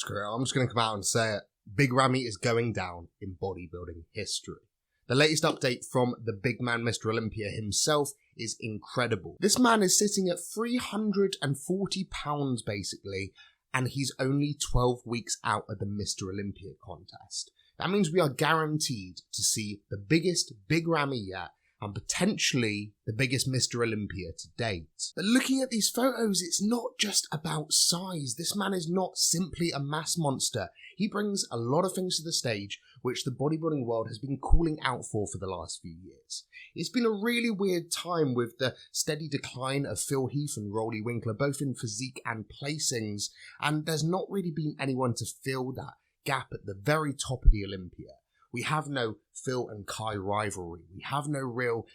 Screw it, I'm just going to come out and say it. Big Ramy is going down in bodybuilding history. The latest update from the big man, Mr. Olympia himself, is incredible. This man is sitting at 340 pounds basically, and he's only 12 weeks out of the Mr. Olympia contest. That means we are guaranteed to see the biggest Big Ramy yet, and potentially the biggest Mr. Olympia to date. But looking at these photos, it's not just about size. This man is not simply a mass monster. He brings a lot of things to the stage which the bodybuilding world has been calling out for the last few years. It's been a really weird time with the steady decline of Phil Heath and Rolly Winkler, both in physique and placings, and there's not really been anyone to fill that gap at the very top of the Olympia. We have no Phil and Kai rivalry. We have no real,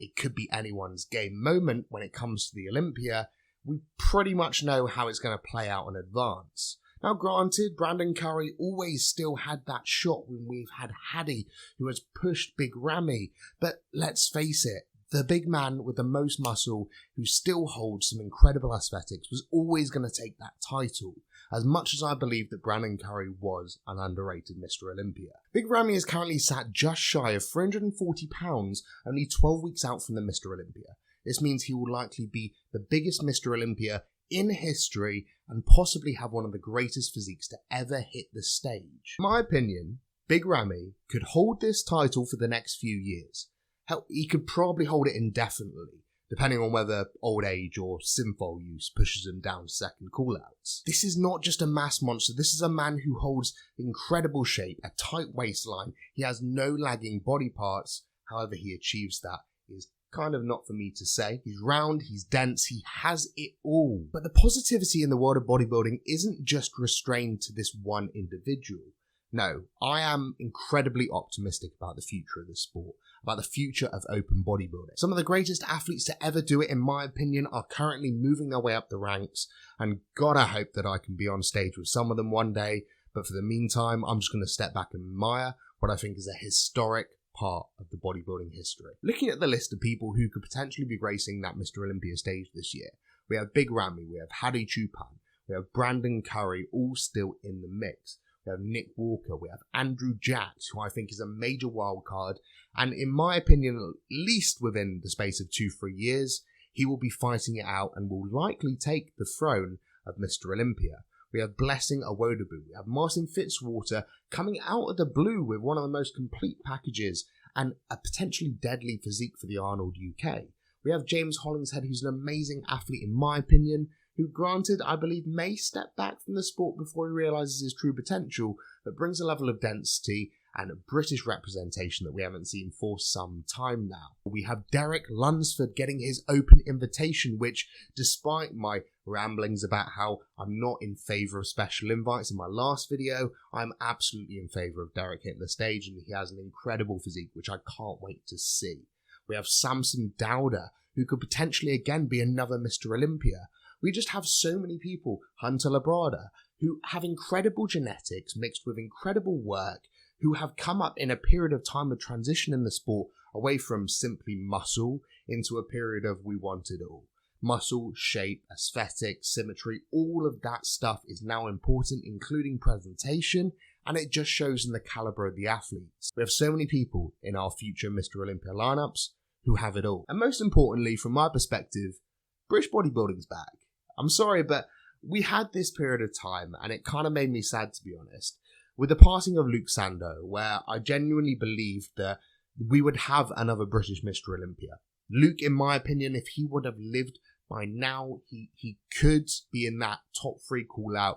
it could be anyone's game moment when it comes to the Olympia. We pretty much know how it's going to play out in advance. Now granted, Brandon Curry always still had that shot when we've had Haddy, who has pushed Big Ramy. But let's face it, the big man with the most muscle, who still holds some incredible aesthetics, was always going to take that title. As much as I believe that Brandon Curry was an underrated Mr. Olympia. Big Ramy is currently sat just shy of 340 pounds, only 12 weeks out from the Mr. Olympia. This means he will likely be the biggest Mr. Olympia in history and possibly have one of the greatest physiques to ever hit the stage. In my opinion, Big Ramy could hold this title for the next few years. Hell, he could probably hold it indefinitely, depending on whether old age or synthol use pushes him down to second callouts. This is not just a mass monster, this is a man who holds incredible shape, a tight waistline, he has no lagging body parts, however he achieves that is kind of not for me to say. He's round, he's dense, he has it all. But the positivity in the world of bodybuilding isn't just restrained to this one individual. No, I am incredibly optimistic about the future of the sport, about the future of open bodybuilding. Some of the greatest athletes to ever do it, in my opinion, are currently moving their way up the ranks, and God, I hope that I can be on stage with some of them one day, but for the meantime, I'm just going to step back and admire what I think is a historic part of the bodybuilding history. Looking at the list of people who could potentially be gracing that Mr. Olympia stage this year, we have Big Ramy, we have Hadi Choopan, we have Brandon Curry, all still in the mix. We have Nick Walker, we have Andrew Jacks, who I think is a major wild card, and in my opinion, at least within the space of 2-3 years, he will be fighting it out and will likely take the throne of Mr. Olympia. We have Blessing Awodabu, we have Martin Fitzwater coming out of the blue with one of the most complete packages and a potentially deadly physique for the Arnold UK. We have James Hollingshead, who's an amazing athlete in my opinion, who granted I believe may step back from the sport before he realises his true potential, but brings a level of density and a British representation that we haven't seen for some time now. We have Derek Lunsford getting his open invitation, which, despite my ramblings about how I'm not in favour of special invites in my last video, I'm absolutely in favour of Derek hitting the stage, and he has an incredible physique which I can't wait to see. We have Samson Dowder, who could potentially again be another Mr. Olympia. We just have so many people, Hunter Labrada, who have incredible genetics mixed with incredible work, who have come up in a period of time of transition in the sport away from simply muscle into a period of we want it all. Muscle, shape, aesthetics, symmetry, all of that stuff is now important, including presentation, and it just shows in the calibre of the athletes. We have so many people in our future Mr. Olympia lineups who have it all. And most importantly, from my perspective, British bodybuilding's back. I'm sorry, but we had this period of time, and it kind of made me sad, to be honest, with the passing of Luke Sando, where I genuinely believed that we would have another British Mr. Olympia. Luke, in my opinion, if he would have lived by now, he could be in that top 3 call-out,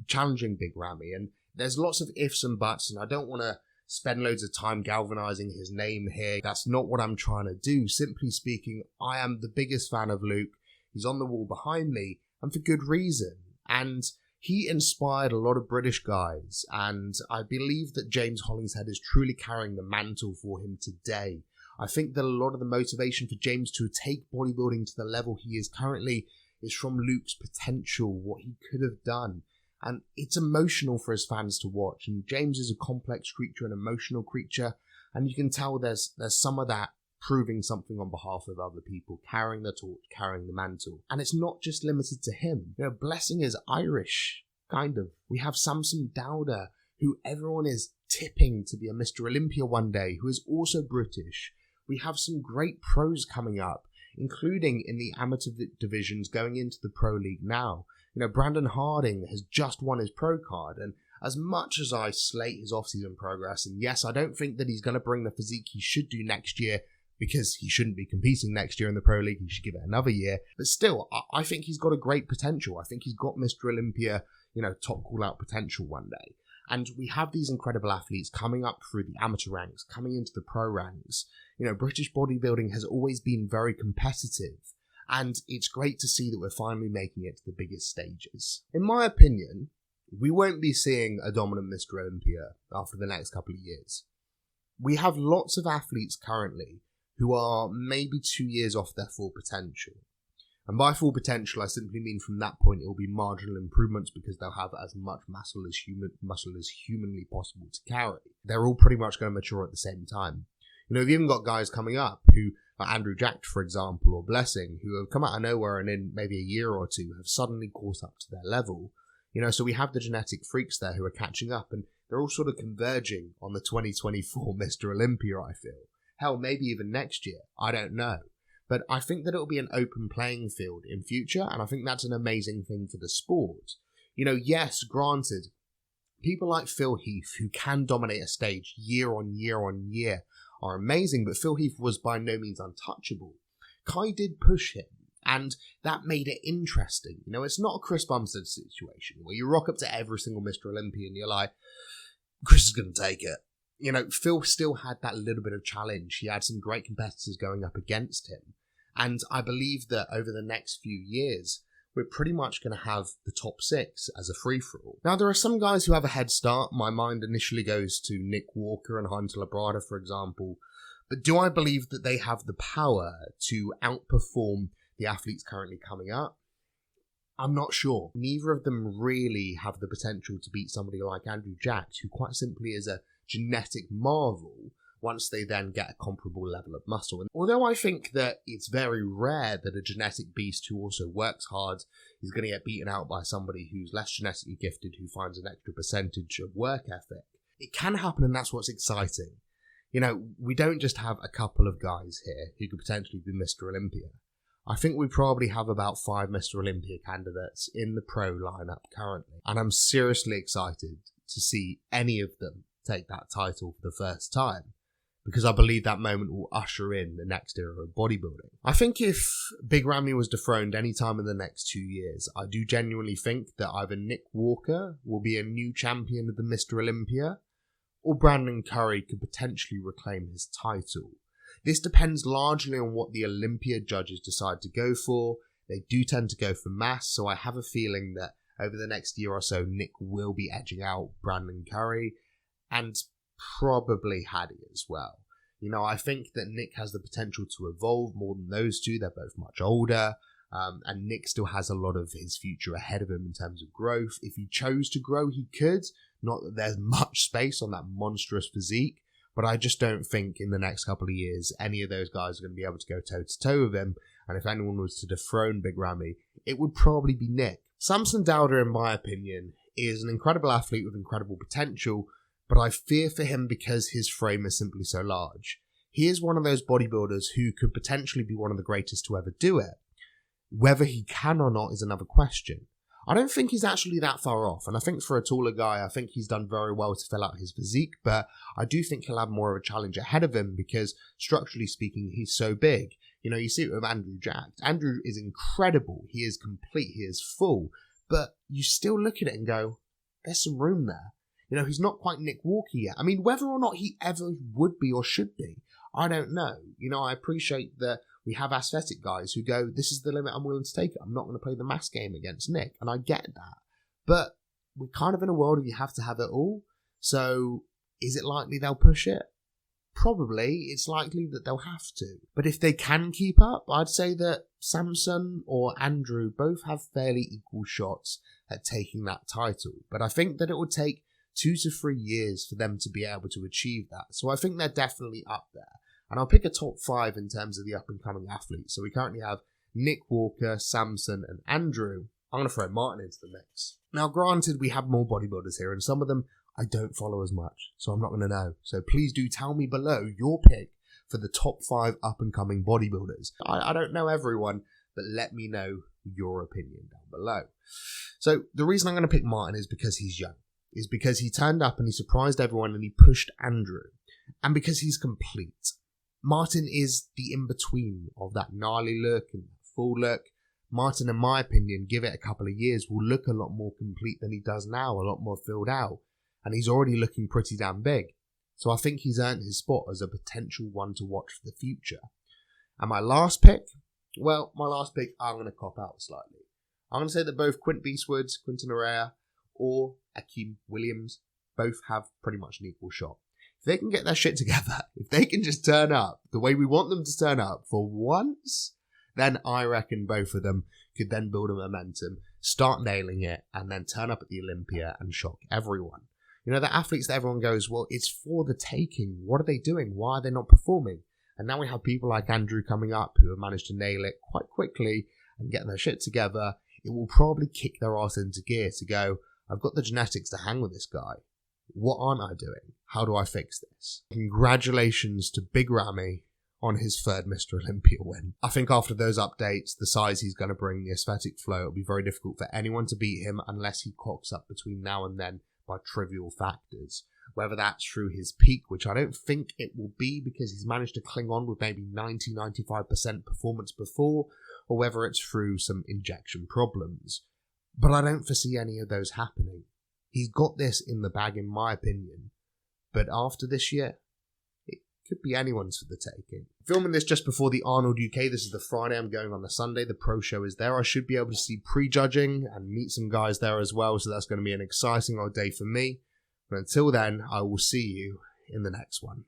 challenging Big Ramy. And there's lots of ifs and buts, and I don't want to spend loads of time galvanising his name here. That's not what I'm trying to do. Simply speaking, I am the biggest fan of Luke. He's on the wall behind me, and for good reason. And he inspired a lot of British guys, and I believe that James Hollingshead is truly carrying the mantle for him today. I think that a lot of the motivation for James to take bodybuilding to the level he is currently is from Luke's potential, what he could have done. And it's emotional for his fans to watch, and James is a complex creature, an emotional creature, and you can tell there's some of that proving something on behalf of other people, carrying the torch, carrying the mantle. And it's not just limited to him. Blessing is Irish. kind of. We have Samson Dowda, who everyone is tipping to be a Mr. Olympia one day, who is also British. We have some great pros coming up, including in the amateur divisions going into the Pro League now. You know, Brandon Harding has just won his pro card, and as much as I slate his off-season progress, and yes, I don't think that he's going to bring the physique he should do next year, because he shouldn't be competing next year in the Pro League, he should give it another year, but still, I think he's got a great potential. I think he's got Mr. Olympia, you know, top call-out potential one day. And we have these incredible athletes coming up through the amateur ranks, coming into the pro ranks. You know, British bodybuilding has always been very competitive, and it's great to see that we're finally making it to the biggest stages. In my opinion, we won't be seeing a dominant Mr. Olympia after the next couple of years. We have lots of athletes currently who are maybe 2 years off their full potential. And by full potential, I simply mean from that point it will be marginal improvements because they'll have as much muscle as humanly possible to carry. They're all pretty much going to mature at the same time. You know, we've even got guys coming up who, like Andrew Jack, for example, or Blessing, who have come out of nowhere and in maybe a year or two have suddenly caught up to their level. You know, so we have the genetic freaks there who are catching up, and they're all sort of converging on the 2024 Mr. Olympia, I feel. Hell, maybe even next year. I don't know. But I think that it will be an open playing field in future, and I think that's an amazing thing for the sport. You know, yes, granted, people like Phil Heath, who can dominate a stage year on year on year, are amazing, but Phil Heath was by no means untouchable. Kai did push him, and that made it interesting. You know, it's not a Chris Bumstead situation where you rock up to every single Mr. Olympia and you're like, Chris is going to take it. You know, Phil still had that little bit of challenge. He had some great competitors going up against him. And I believe that over the next few years, we're pretty much going to have the top 6 as a free-for-all. Now, there are some guys who have a head start. My mind initially goes to Nick Walker and Hunter Labrada, for example. But do I believe that they have the power to outperform the athletes currently coming up? I'm not sure. Neither of them really have the potential to beat somebody like Andrew Jack, who quite simply is a genetic marvel once they then get a comparable level of muscle. And although I think that it's very rare that a genetic beast who also works hard is going to get beaten out by somebody who's less genetically gifted, who finds an extra percentage of work ethic, it can happen, and that's what's exciting. You know, we don't just have a couple of guys here who could potentially be Mr. Olympia. I think we probably have about 5 Mr. Olympia candidates in the pro lineup currently, and I'm seriously excited to see any of them take that title for the first time, because I believe that moment will usher in the next era of bodybuilding. I think if Big Ramy was dethroned any time in the next 2 years, I do genuinely think that either Nick Walker will be a new champion of the Mr. Olympia, or Brandon Curry could potentially reclaim his title. This depends largely on what the Olympia judges decide to go for. They do tend to go for mass, so I have a feeling that over the next year or so, Nick will be edging out Brandon Curry, and probably Hadi as well. You know, I think that Nick has the potential to evolve more than those two. They're both much older, and Nick still has a lot of his future ahead of him in terms of growth. If he chose to grow, he could. Not that there's much space on that monstrous physique, but I just don't think in the next couple of years any of those guys are going to be able to go toe-to-toe with him, and if anyone was to dethrone Big Ramy, it would probably be Nick. Samson Dowda, in my opinion, is an incredible athlete with incredible potential, but I fear for him because his frame is simply so large. He is one of those bodybuilders who could potentially be one of the greatest to ever do it. Whether he can or not is another question. I don't think he's actually that far off, and I think for a taller guy, I think he's done very well to fill out his physique, but I do think he'll have more of a challenge ahead of him because, structurally speaking, he's so big. You know, you see it with Andrew Jack. Andrew is incredible. He is complete. He is full. But you still look at it and go, there's some room there. You know, he's not quite Nick Walker yet. I mean, whether or not he ever would be or should be, I don't know. You know, I appreciate that we have aesthetic guys who go, this is the limit I'm willing to take it. I'm not going to play the mass game against Nick. And I get that. But we're kind of in a world where you have to have it all. So is it likely they'll push it? Probably. It's likely that they'll have to. But if they can keep up, I'd say that Samson or Andrew both have fairly equal shots at taking that title. But I think that it would take 2 to 3 years for them to be able to achieve that. So I think they're definitely up there. And I'll pick a top 5 in terms of the up-and-coming athletes. So we currently have Nick Walker, Samson, and Andrew. I'm going to throw Martin into the mix. Now, granted, we have more bodybuilders here, and some of them I don't follow as much, so I'm not going to know. So please do tell me below your pick for the top 5 up-and-coming bodybuilders. I don't know everyone, but let me know your opinion down below. So the reason I'm going to pick Martin is because he's young. Is because he turned up and he surprised everyone and he pushed Andrew. And because he's complete. Martin is the in-between of that gnarly look and full look. Martin, in my opinion, give it a couple of years, will look a lot more complete than he does now, a lot more filled out. And he's already looking pretty damn big. So I think he's earned his spot as a potential one to watch for the future. And my last pick, well, I'm going to cop out slightly. I'm going to say that both Quint Beastwood, Quinton Araya, or Akeem Williams both have pretty much an equal shot. If they can get their shit together, if they can just turn up the way we want them to turn up for once, then I reckon both of them could then build a momentum, start nailing it, and then turn up at the Olympia and shock everyone. You know, the athletes that everyone goes, well, it's for the taking. What are they doing? Why are they not performing? And now we have people like Andrew coming up who have managed to nail it quite quickly and get their shit together. It will probably kick their ass into gear to go, I've got the genetics to hang with this guy. What aren't I doing? How do I fix this? Congratulations to Big Ramy on his 3rd Mr. Olympia win. I think after those updates, the size he's going to bring, the aesthetic flow, it'll be very difficult for anyone to beat him unless he cocks up between now and then by trivial factors. Whether that's through his peak, which I don't think it will be because he's managed to cling on with maybe 90-95% performance before, or whether it's through some injection problems. But I don't foresee any of those happening. He's got this in the bag, in my opinion. But after this year, it could be anyone's for the taking. Filming this just before the Arnold UK. This is the Friday. I'm going on the Sunday. The pro show is there. I should be able to see prejudging and meet some guys there as well. So that's going to be an exciting old day for me. But until then, I will see you in the next one.